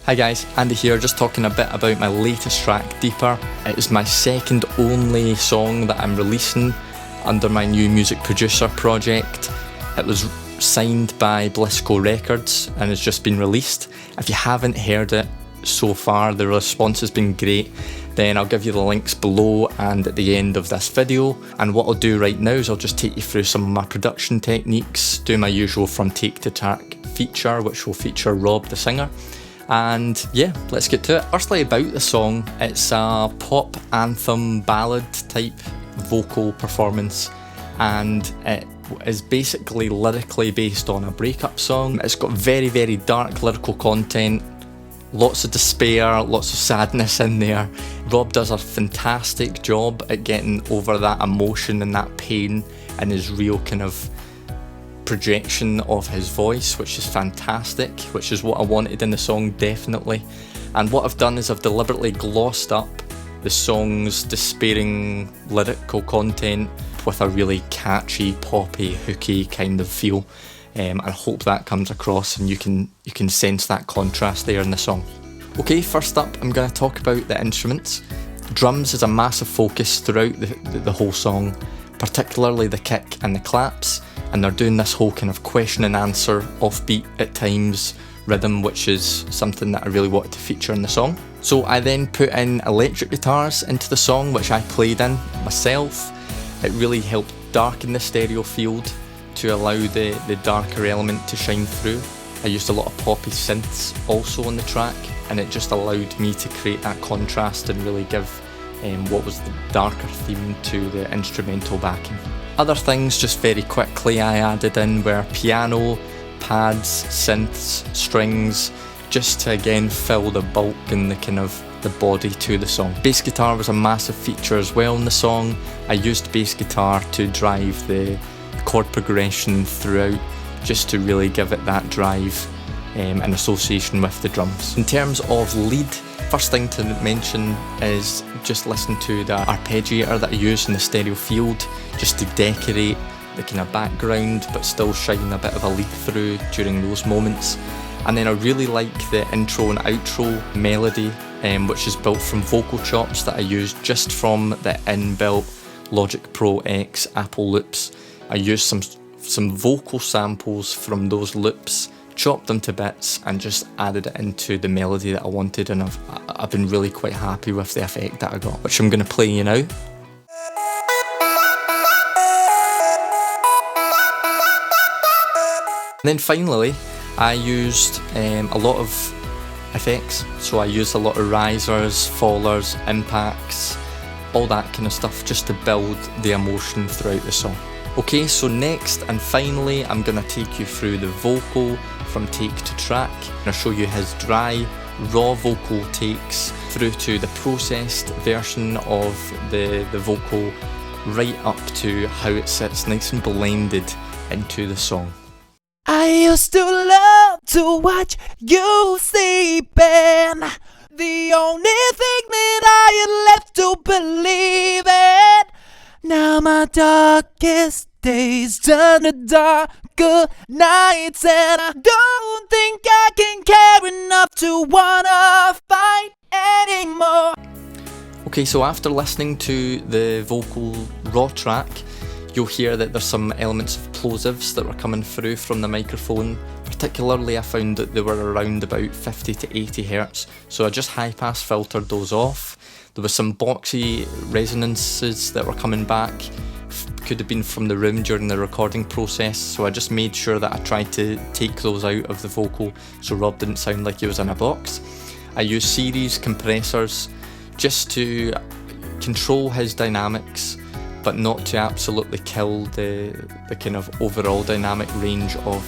Hi guys, Andy here, just talking a bit about my latest track, Deeper. It is my second only song that I'm releasing under my new music producer project. It was signed by BlissCo Records and has just been released. If you haven't heard it so far, the response has been great. Then I'll give you the links below and at the end of this video. And what I'll do right now is I'll just take you through some of my production techniques, do my usual from take to track feature, which will feature Rob the singer. And yeah, let's get to it. Firstly, about the song, it's a pop anthem ballad type vocal performance, and it is basically lyrically based on a breakup song. It's got very, very dark lyrical content, lots of despair, lots of sadness in there. Rob does a fantastic job at getting over that emotion and that pain in his real kind of projection of his voice, which is fantastic, which is what I wanted in the song, definitely. And what I've done is I've deliberately glossed up the song's despairing lyrical content with a really catchy, poppy, hooky kind of feel, and I hope that comes across and you can sense that contrast there in the song. Okay, first up I'm going to talk about the instruments. Drums is a massive focus throughout the whole song, particularly the kick and the claps, and they're doing this whole kind of question and answer, offbeat at times rhythm, which is something that I really wanted to feature in the song. So I then put in electric guitars into the song, which I played in myself. It really helped darken the stereo field to allow the darker element to shine through. I used a lot of poppy synths also on the track, and it just allowed me to create that contrast and really give what was the darker theme to the instrumental backing. Other things, just very quickly, I added in were piano, pads, synths, strings, just to again fill the bulk and the kind of the body to the song. Bass guitar was a massive feature as well in the song. I used bass guitar to drive the chord progression throughout, just to really give it that drive in association with the drums. In terms of lead, first thing to mention is just listen to the arpeggiator that I use in the stereo field, just to decorate the kind of background but still shine a bit of a lead through during those moments. And then I really like the intro and outro melody, which is built from vocal chops that I used just from the inbuilt Logic Pro X Apple loops. I used some vocal samples from those loops, chopped them to bits and just added it into the melody that I wanted, and I've been really quite happy with the effect that I got, which I'm going to play you now. And then finally, I used a lot of effects, so I used a lot of risers, fallers, impacts, all that kind of stuff, just to build the emotion throughout the song. Okay, so next and finally I'm going to take you through the vocal from take to track. I'll show you his dry, raw vocal takes through to the processed version of the vocal, right up to how it sits nice and blended into the song. I used to love to watch you sleeping, the only thing that I had left to believe in. Now my darkest days turn to darker nights, and I don't think I can care enough to wanna fight anymore. Okay, so after listening to the vocal raw track, you'll hear that there's some elements of plosives that were coming through from the microphone. Particularly I found that they were around about 50 to 80 Hz, so I just high pass filtered those off. There was some boxy resonances that were coming back, could have been from the room during the recording process, so I just made sure that I tried to take those out of the vocal so Rob didn't sound like he was in a box. I used series compressors just to control his dynamics, but not to absolutely kill the kind of overall dynamic range of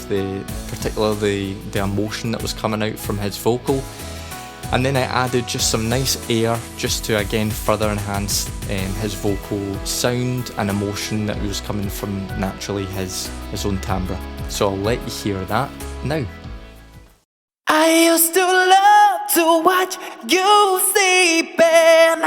particularly the emotion that was coming out from his vocal. And then I added just some nice air just to again further enhance his vocal sound and emotion that was coming from naturally his own timbre. So I'll let you hear that now. I used to love to watch you sleeping,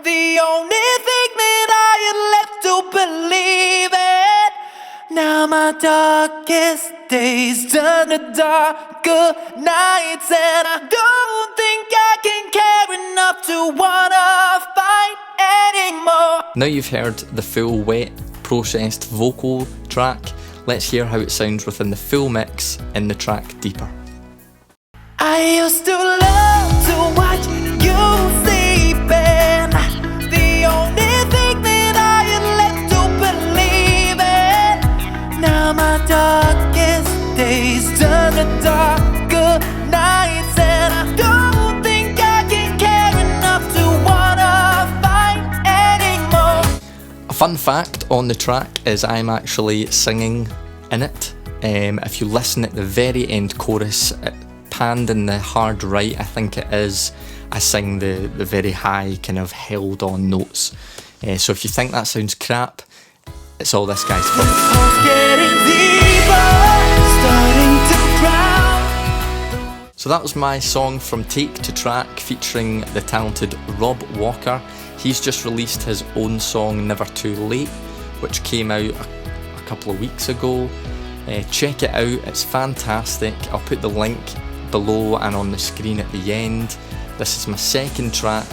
the only thing that I had left to believe in. Now my darkest days turn to darker nights, and I don't think Now you've heard the full wet, processed vocal track, let's hear how it sounds within the full mix in the track Deeper. I used to love to watch you sleeping. The only thing that I had left to believe in. Now my darkest days turn to darker nights, and I don't think I can care enough to wanna fight anymore. A fun fact on the track is I'm actually singing in it. If you listen at the very end chorus, panned in the hard right, I think it is, I sing the very high kind of held on notes. So if you think that sounds crap, it's all this guy's fault. So that was my song From Take to Track featuring the talented Rob Walker. He's just released his own song Never Too Late, which came out a couple of weeks ago. Check it out, it's fantastic. I'll put the link below and on the screen at the end. This is my second track,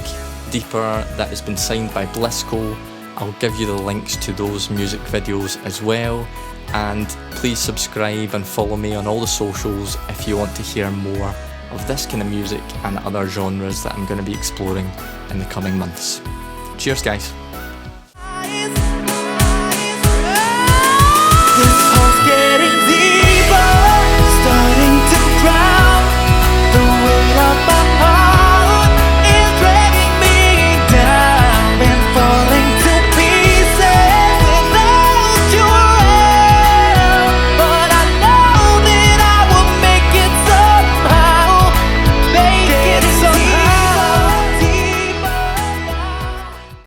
Deeper, that has been signed by BlissCo. I'll give you the links to those music videos as well, and please subscribe and follow me on all the socials if you want to hear more of this kind of music and other genres that I'm going to be exploring in the coming months. Cheers guys.